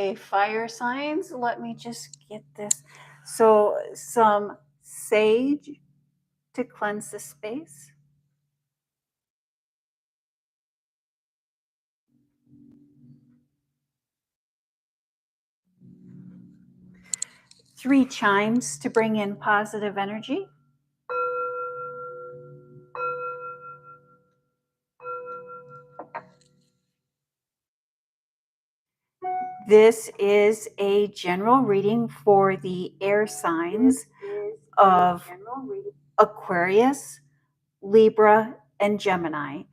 Okay, fire signs. Let me just get this. So, some sage to cleanse the space. Three chimes to bring in positive energy. This is a general reading for the air signs of Aquarius, Libra, and Gemini.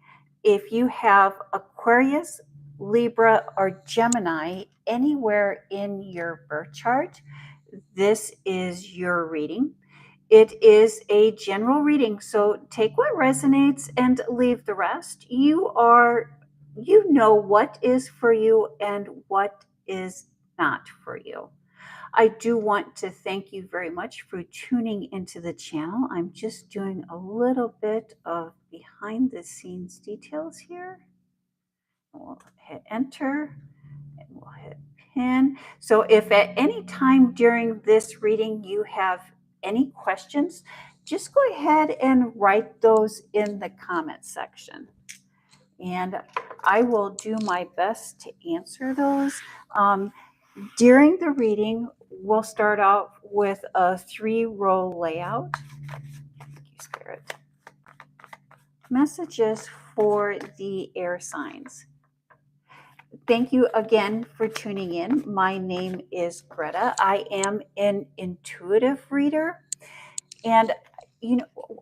If you have Aquarius, Libra, or Gemini anywhere in your birth chart, this is your reading. It is a general reading, so take what resonates and leave the rest. You know what is for you and what is not for you. I do want to thank you very much for tuning into the channel. I'm just doing a little bit of behind the scenes details here. We'll hit enter and we'll hit pin. So if at any time during this reading you have any questions, just go ahead and write those in the comment section. And I will do my best to answer those. During the reading, we'll start out with a 3-row layout. Thank you, Spirit. Messages for the air signs. Thank you again for tuning in. My name is Greta. I am an intuitive reader. And,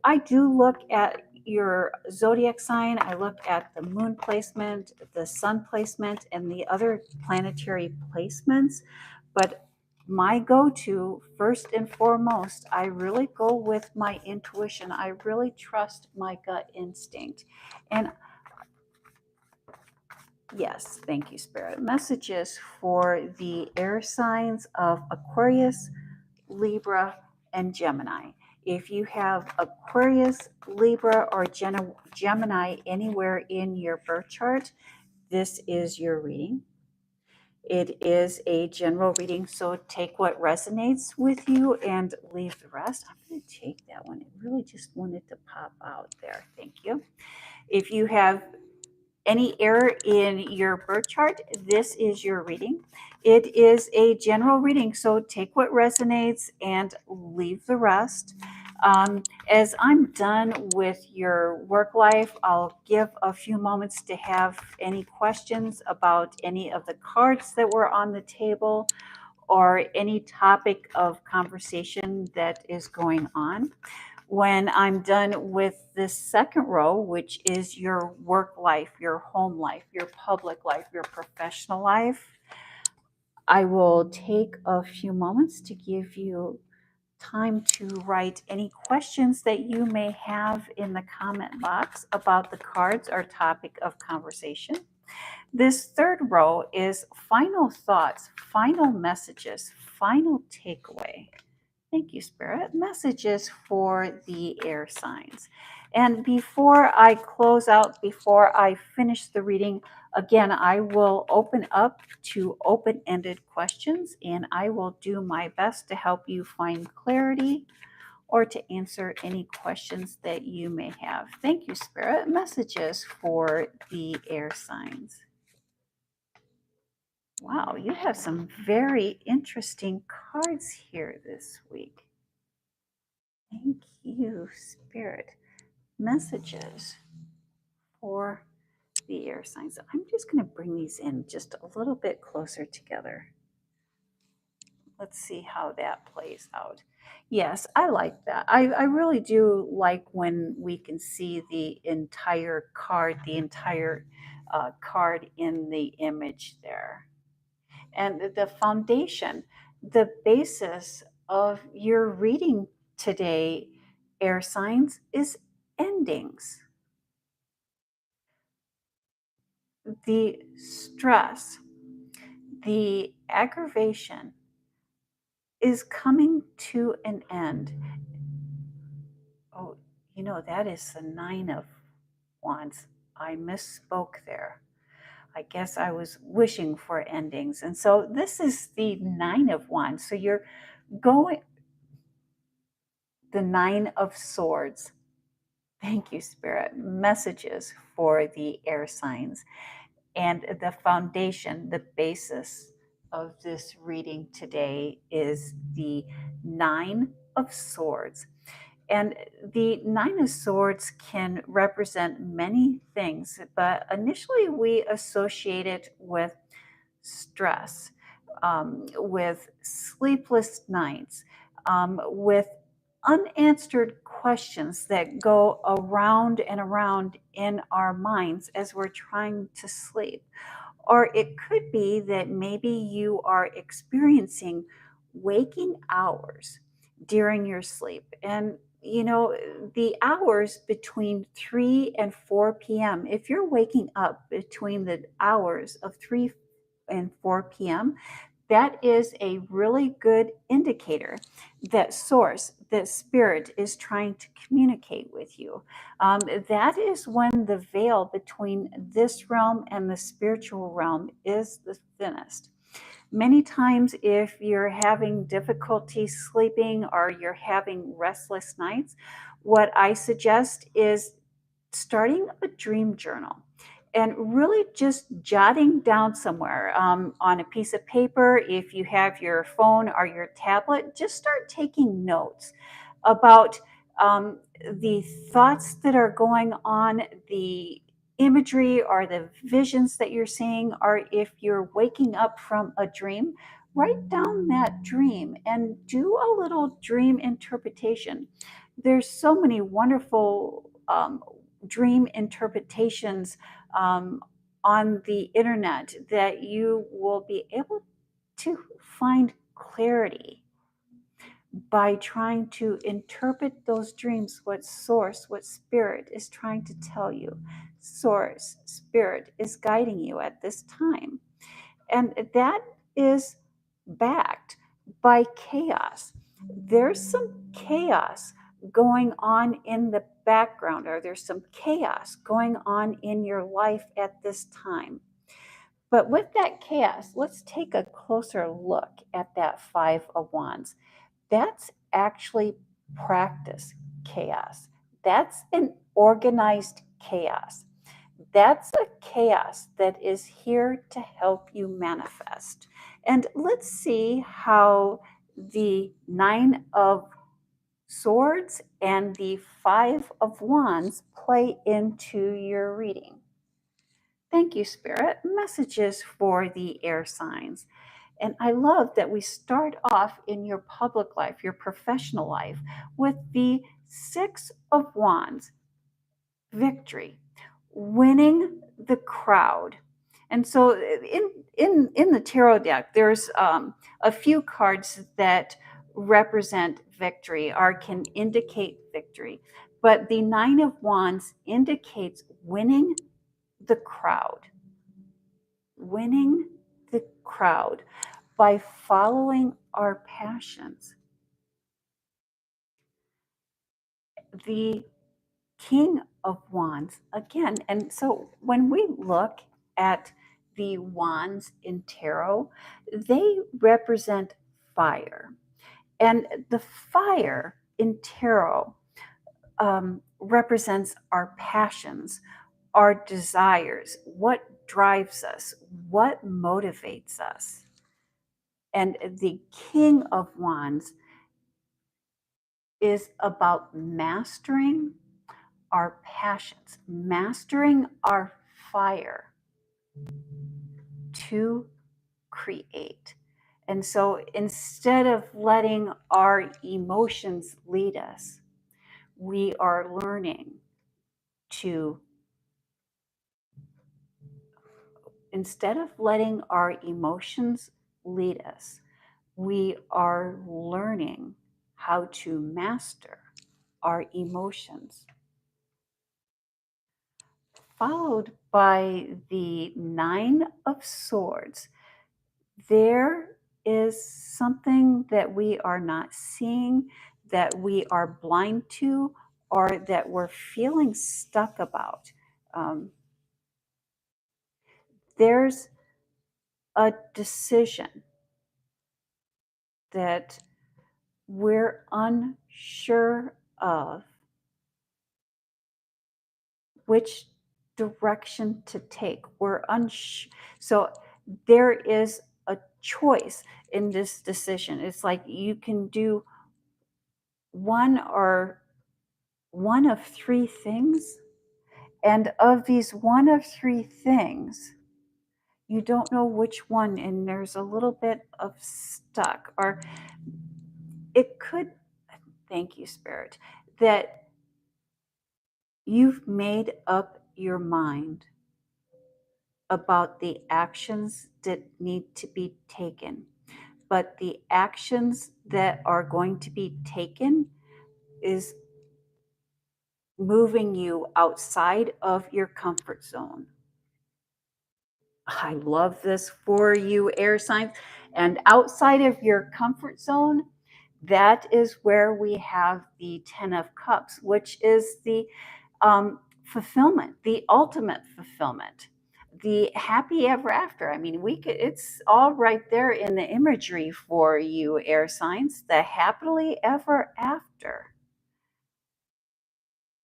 I do look at your zodiac sign. I look at the moon placement, the sun placement, and the other planetary placements. But my go-to, first and foremost, I really go with my intuition. I really trust my gut instinct. And yes, thank you, Spirit. Messages for the air signs of Aquarius, Libra, and Gemini. If you have Aquarius, Libra, or Gemini anywhere in your birth chart, this is your reading. It is a general reading, so take what resonates with you and leave the rest. I'm going to take that one. It really just wanted to pop out there. Thank you. If you have any error in your birth chart, this is your reading. It is a general reading, so take what resonates and leave the rest. As I'm done with your work life, I'll give a few moments to have any questions about any of the cards that were on the table or any topic of conversation that is going on. When I'm done with this second row, which is your work life, your home life, your public life, your professional life, I will take a few moments to give you time to write any questions that you may have in the comment box about the cards or topic of conversation. This third row is final thoughts, final messages, final takeaway. Thank you, Spirit. Messages for the air signs. And before I close out, before I finish the reading, again, I will open up to open-ended questions, and I will do my best to help you find clarity or to answer any questions that you may have. Thank you, Spirit. Messages for the air signs. Wow, you have some very interesting cards here this week. Thank you, Spirit. Messages for the air signs. I'm just going to bring these in just a little bit closer together. Let's see how that plays out. Yes, I like that. I really do like when we can see the entire card, the entire card in the image there. And the foundation, the basis of your reading today, air signs, is endings. The stress, the aggravation is coming to an end. Oh, that is the 9 of Wands. I misspoke there. I guess I was wishing for endings. And so this is the Nine of Wands. So you're going, the Nine of Swords. Thank you, Spirit. Messages for the air signs. And the foundation, the basis of this reading today is the Nine of Swords. And the Nine of Swords can represent many things, but initially we associate it with stress, with sleepless nights, with unanswered questions that go around and around in our minds as we're trying to sleep. Or it could be that maybe you are experiencing waking hours during your sleep. And, you know, the hours between 3 and 4 p.m., if you're waking up between the hours of 3 and 4 p.m., that is a really good indicator that source, that spirit is trying to communicate with you. That is when the veil between this realm and the spiritual realm is the thinnest. Many times, if you're having difficulty sleeping or you're having restless nights, what I suggest is starting a dream journal and really just jotting down somewhere on a piece of paper. If you have your phone or your tablet, just start taking notes about the thoughts that are going on, the imagery or the visions that you're seeing, or if you're waking up from a dream, write down that dream and do a little dream interpretation. There's so many wonderful dream interpretations on the internet that you will be able to find clarity by trying to interpret those dreams, what source, what spirit is trying to tell you. Source, spirit is guiding you at this time. And that is backed by chaos. There's some chaos going on in the background, or there's some chaos going on in your life at this time. But with that chaos, let's take a closer look at that Five of Wands. That's actually practice chaos. That's an organized chaos. That's a chaos that is here to help you manifest. And let's see how the Nine of Swords and the Five of Wands play into your reading. Thank you, Spirit. Messages for the air signs. And I love that we start off in your public life, your professional life, with the Six of Wands, victory, winning the crowd. And so in the tarot deck, there's a few cards that represent victory or can indicate victory. But the Nine of Wands indicates winning the crowd, winning the crowd by following our passions. The King of Wands, again, and so when we look at the wands in tarot, they represent fire. And the fire in tarot represents our passions, our desires, what drives us, what motivates us. And the King of Wands is about mastering our passions, mastering our fire to create. And so instead of letting our emotions lead us, we are learning to, instead of letting our emotions lead us, we are learning how to master our emotions. Followed by the Nine of Swords. There is something that we are not seeing, that we are blind to, or that we're feeling stuck about. there's a decision that we're unsure of which direction to take. We're unsure. So there is a choice in this decision. It's like you can do one of three things. And of these one of three things, you don't know which one, and there's a little bit of stuck. Or it could, thank you, Spirit, that you've made up your mind about the actions that need to be taken. But the actions that are going to be taken is moving you outside of your comfort zone. I love this for you, air signs. And outside of your comfort zone, that is where we have the 10 of Cups, which is the fulfillment, the ultimate fulfillment, the happy ever after. I mean, it's all right there in the imagery for you, air signs, the happily ever after.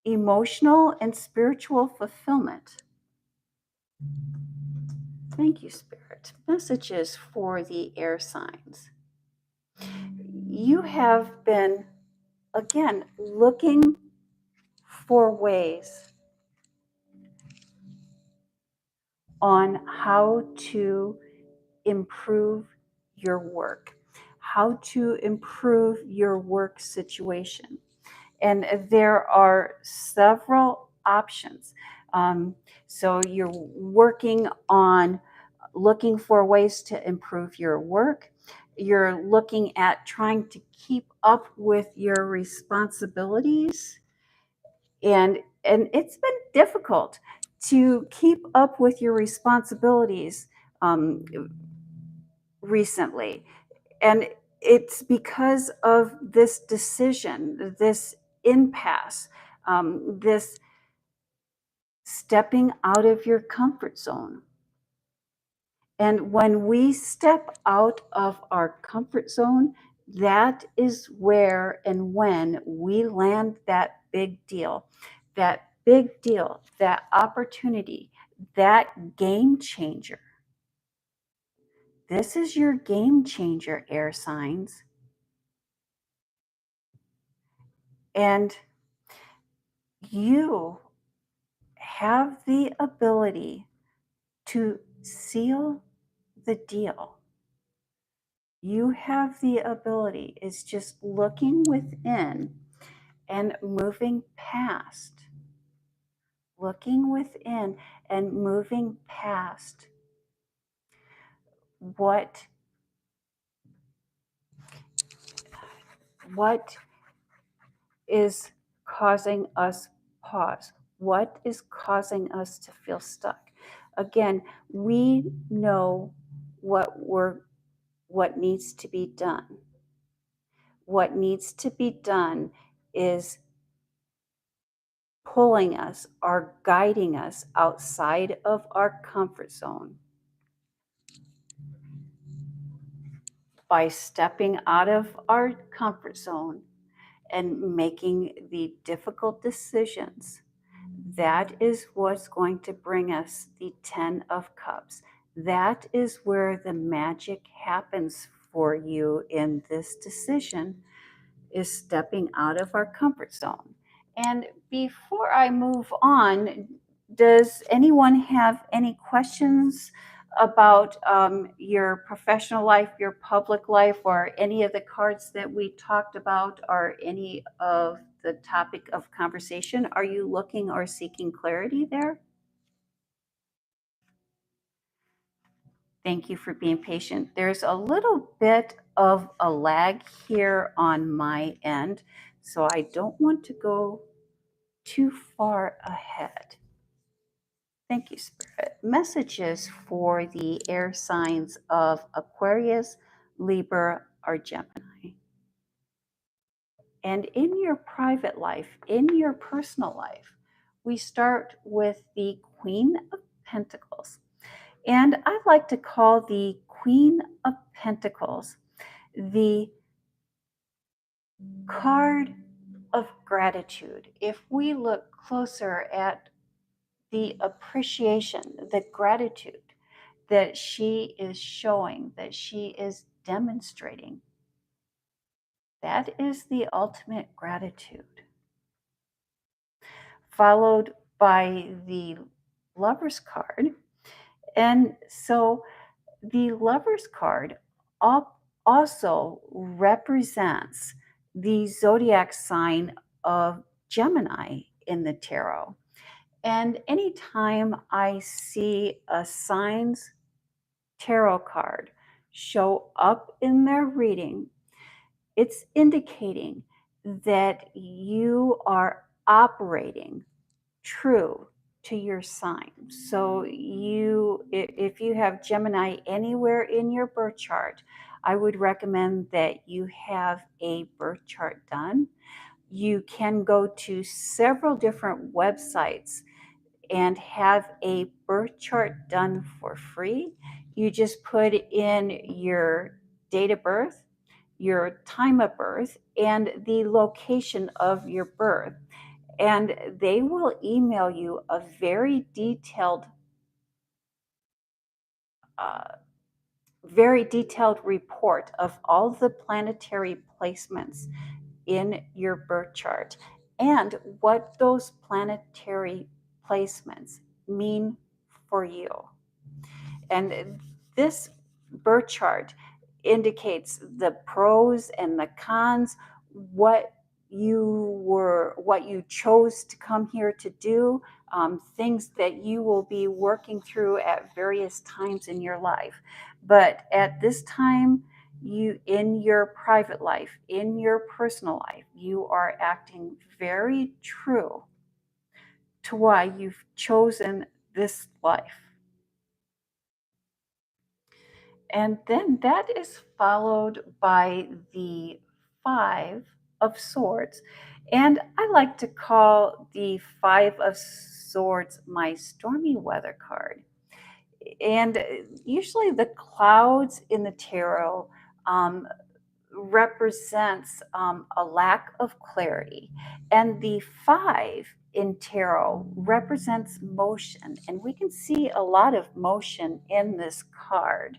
Emotional and spiritual fulfillment. Thank you, Spirit. Messages for the air signs. You have been, again, looking for ways on how to improve your work, how to improve your work situation. And there are several options. So you're working on looking for ways to improve your work. You're looking at trying to keep up with your responsibilities. And it's been difficult to keep up with your responsibilities um, recently. And it's because of this decision, this impasse, this stepping out of your comfort zone. And when we step out of our comfort zone, that is where and when we land that big deal, that opportunity, that game changer. This is your game changer, air signs. And you have the ability to seal the deal. You have the ability. It's just looking within and moving past. Looking within and moving past what is causing us pause, what is causing us to feel stuck. Again, we know what needs to be done. What needs to be done is pulling us or guiding us outside of our comfort zone. By stepping out of our comfort zone and making the difficult decisions, that is what's going to bring us the 10 of Cups. That is where the magic happens for you in this decision, is stepping out of our comfort zone. And before I move on, does anyone have any questions about your professional life, your public life, or any of the cards that we talked about, or any of the topic of conversation? Are you looking or seeking clarity there? Thank you for being patient. There's a little bit of a lag here on my end, so I don't want to go too far ahead. Thank you, Spirit. Messages for the air signs of Aquarius, Libra, or Gemini. And in your private life, in your personal life, we start with the Queen of Pentacles. And I like to call the Queen of Pentacles the card of gratitude. If we look closer at the appreciation, the gratitude that she is showing, that she is demonstrating, that is the ultimate gratitude. Followed by the Lover's card. And so the Lover's card also represents the zodiac sign of Gemini in the tarot. And anytime I see a sign's tarot card show up in their reading, it's indicating that you are operating true to your sign. So if you have Gemini anywhere in your birth chart, I would recommend that you have a birth chart done. You can go to several different websites and have a birth chart done for free. You just put in your date of birth, your time of birth, and the location of your birth. And they will email you a very detailed report of all the planetary placements in your birth chart and what those planetary placements mean for you. And this birth chart indicates the pros and the cons, what you chose to come here to do, things that you will be working through at various times in your life. But at this time, you in your private life, in your personal life, you are acting very true to why you've chosen this life. And then that is followed by the Five of Swords. And I like to call the Five of Swords my stormy weather card. And usually the clouds in the tarot represents a lack of clarity. And the five in tarot represents motion. And we can see a lot of motion in this card.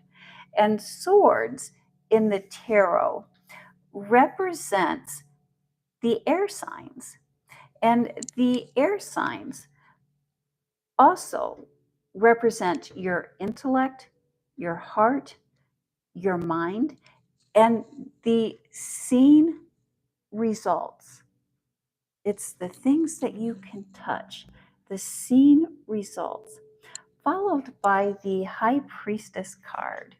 And swords in the tarot represents the air signs. And the air signs also represent your intellect, your heart, your mind, and the seen results. It's the things that you can touch, the seen results, followed by the High Priestess card.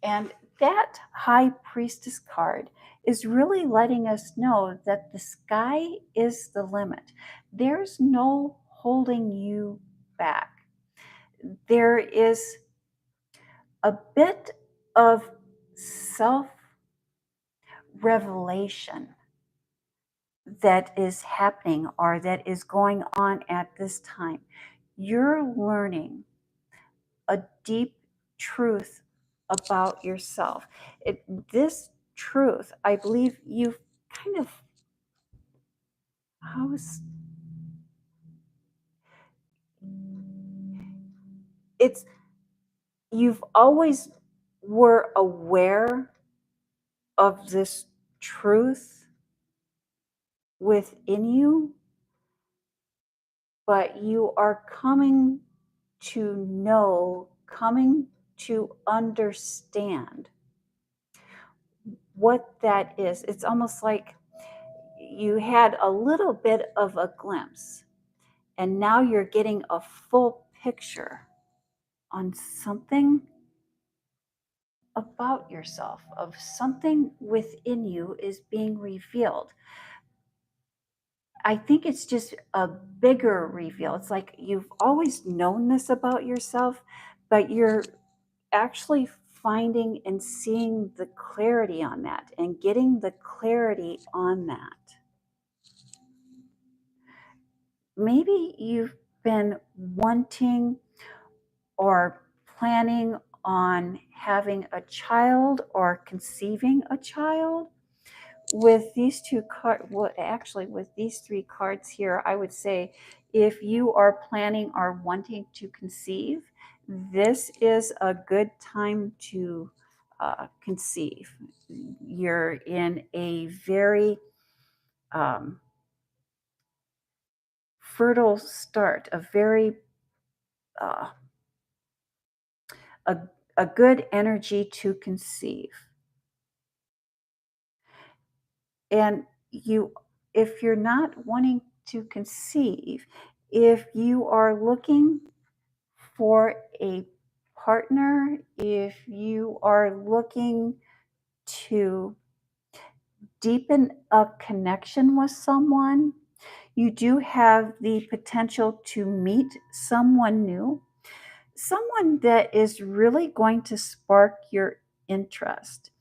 And that High Priestess card is really letting us know that the sky is the limit. There's no holding you back. There is a bit of self revelation that is happening or that is going on at this time. You're learning a deep truth about yourself. This truth, I believe you've kind of, it's, you've always were aware of this truth within you, but you are coming to know, coming to understand what that is. It's almost like you had a little bit of a glimpse, and now you're getting a full picture on something about yourself, of something within you is being revealed. I think it's just a bigger reveal. It's like you've always known this about yourself, but you're actually finding and seeing the clarity on that and getting the clarity on that. Maybe you've been wanting are planning on having a child or conceiving a child, with these two cards, well, actually with these three cards here, I would say if you are planning or wanting to conceive, this is a good time to conceive. You're in a very fertile start, a very uh, a, a good energy to conceive. And you, if you're not wanting to conceive, if you are looking for a partner, if you are looking to deepen a connection with someone, you do have the potential to meet someone new, someone that is really going to spark your interest,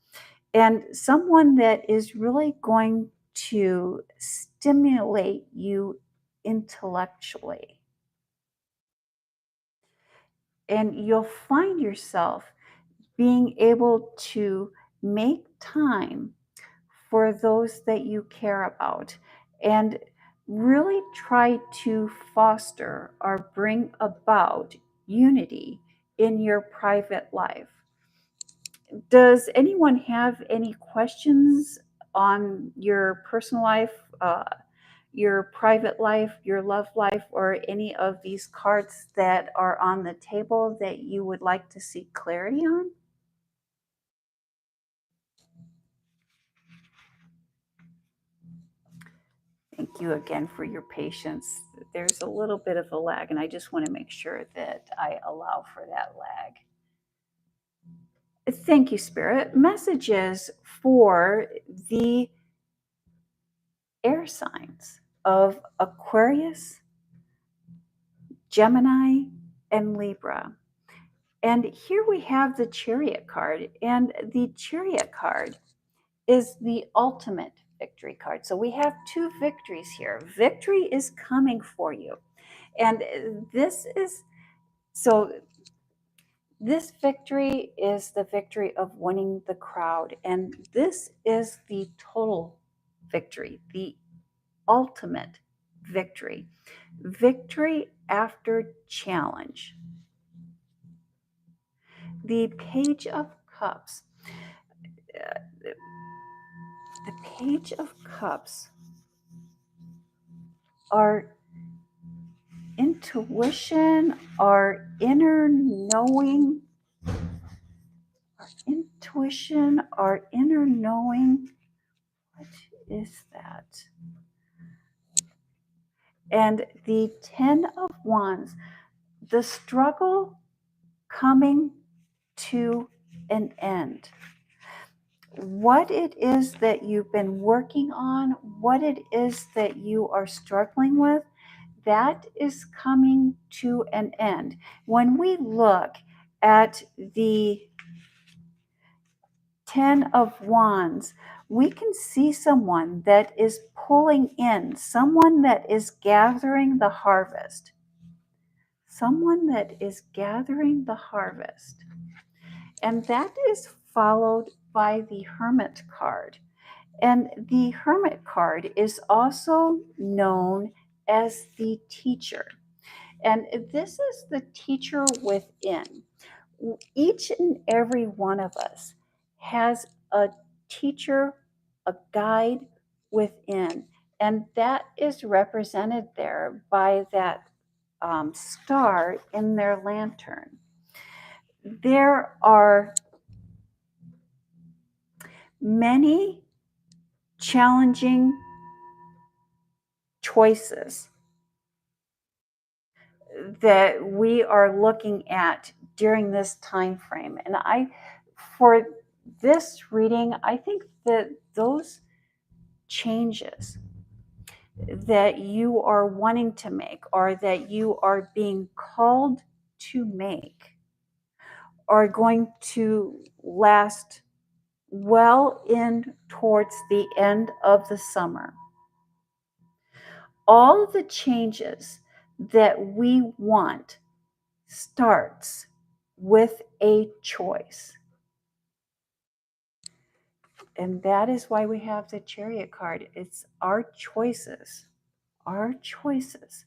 and someone that is really going to stimulate you intellectually. And you'll find yourself being able to make time for those that you care about and really try to foster or bring about unity in your private life. Does anyone have any questions on your personal life, your private life, your love life, or any of these cards that are on the table that you would like to seek clarity on? Thank you again for your patience. There's a little bit of a lag, and I just want to make sure that I allow for that lag. Thank you, Spirit. Messages for the air signs of Aquarius, Gemini, and Libra. And here we have the Chariot card, and the Chariot card is the ultimate victory card. So we have two victories here. Victory is coming for you. And this is so this victory is the victory of winning the crowd. And this is the total victory, the ultimate victory. Victory after challenge. The Page of Cups. The Page of Cups are intuition, our inner knowing, our inner knowing. What is that? And the 10 of Wands, the struggle coming to an end. What it is that you've been working on, what it is that you are struggling with, that is coming to an end. When we look at the 10 of Wands, we can see someone that is pulling in, someone that is gathering the harvest. Someone that is gathering the harvest. And that is followed by the Hermit card. And the Hermit card is also known as the teacher. And this is the teacher within. Each and every one of us has a teacher, a guide within. And that is represented there by that star in their lantern. There are many challenging choices that we are looking at during this time frame. And for this reading, I think that those changes that you are wanting to make or that you are being called to make are going to last well in towards the end of the summer. All the changes that we want starts with a choice. And that is why we have the Chariot card. It's our choices. Our choices.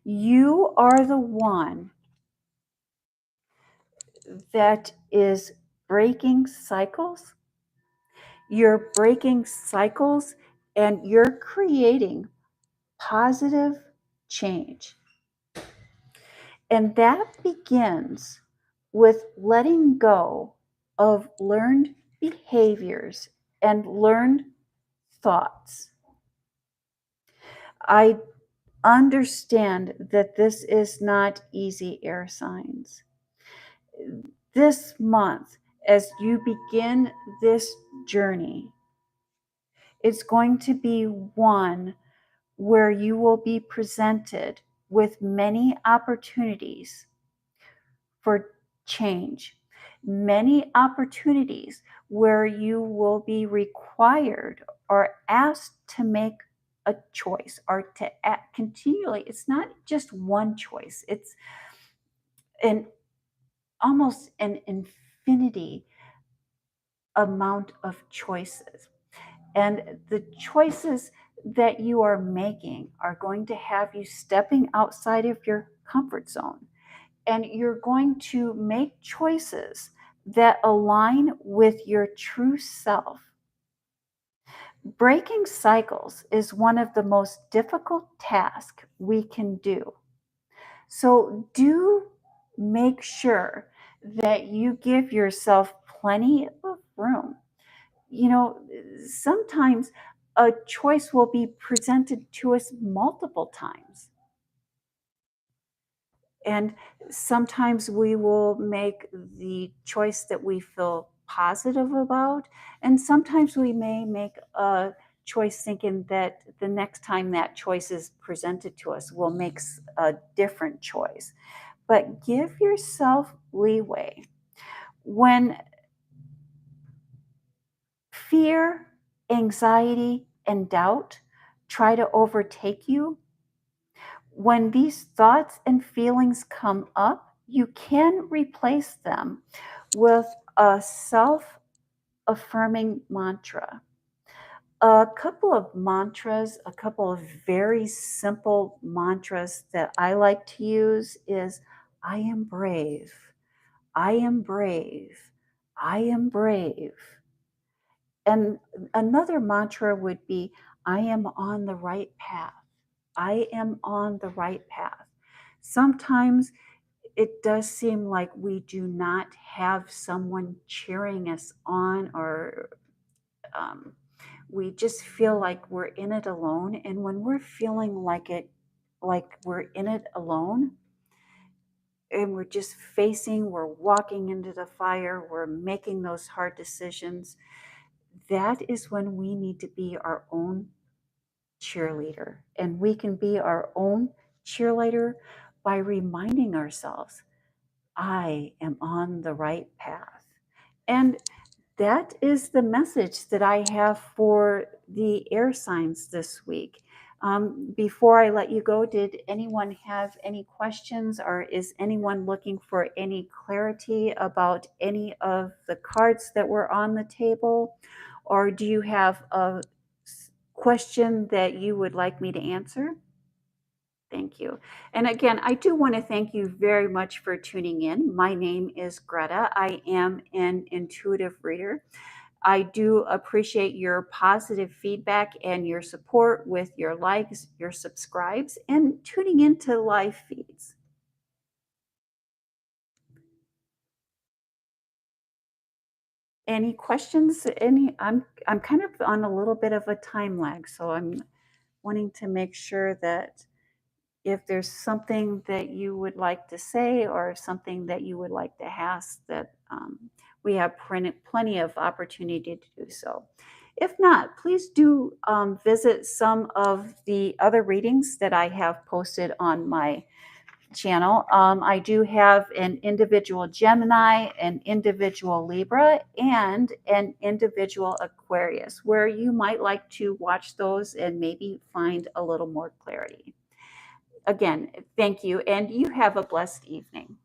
You are the one that is breaking cycles. You're breaking cycles and you're creating positive change. And that begins with letting go of learned behaviors and learned thoughts. I understand that this is not easy, air signs. This month, as you begin this journey, it's going to be one where you will be presented with many opportunities for change, many opportunities where you will be required or asked to make a choice or to act continually. It's not just one choice, it's an almost an infinity amount of choices. And the choices that you are making are going to have you stepping outside of your comfort zone. And you're going to make choices that align with your true self. Breaking cycles is one of the most difficult tasks we can do. So do make sure that you give yourself plenty of room. You know, sometimes a choice will be presented to us multiple times. And sometimes we will make the choice that we feel positive about. And sometimes we may make a choice thinking that the next time that choice is presented to us, we'll make a different choice. But give yourself leeway. When fear, anxiety, and doubt try to overtake you, when these thoughts and feelings come up, you can replace them with a self affirming mantra. A couple of mantras, a couple of very simple mantras that I like to use is I am brave, I am brave, I am brave. And another mantra would be I am on the right path. I am on the right path. Sometimes it does seem like we do not have someone cheering us on, or we just feel like we're in it alone. And when we're feeling like we're in it alone, and we're just we're walking into the fire, we're making those hard decisions, that is when we need to be our own cheerleader. And we can be our own cheerleader by reminding ourselves, I am on the right path. And that is the message that I have for the air signs this week. Before I let you go, did anyone have any questions, or is anyone looking for any clarity about any of the cards that were on the table? Or do you have a question that you would like me to answer? Thank you. And again, I do want to thank you very much for tuning in. My name is Greta. I am an intuitive reader. I do appreciate your positive feedback and your support with your likes, your subscribes, and tuning into live feeds. Any questions? I'm kind of on a little bit of a time lag, so I'm wanting to make sure that if there's something that you would like to say or something that you would like to ask, that we have plenty of opportunity to do so. If not, please do visit some of the other readings that I have posted on my channel. I do have an individual Gemini, an individual Libra, and an individual Aquarius, where you might like to watch those and maybe find a little more clarity. Again, thank you, and you have a blessed evening.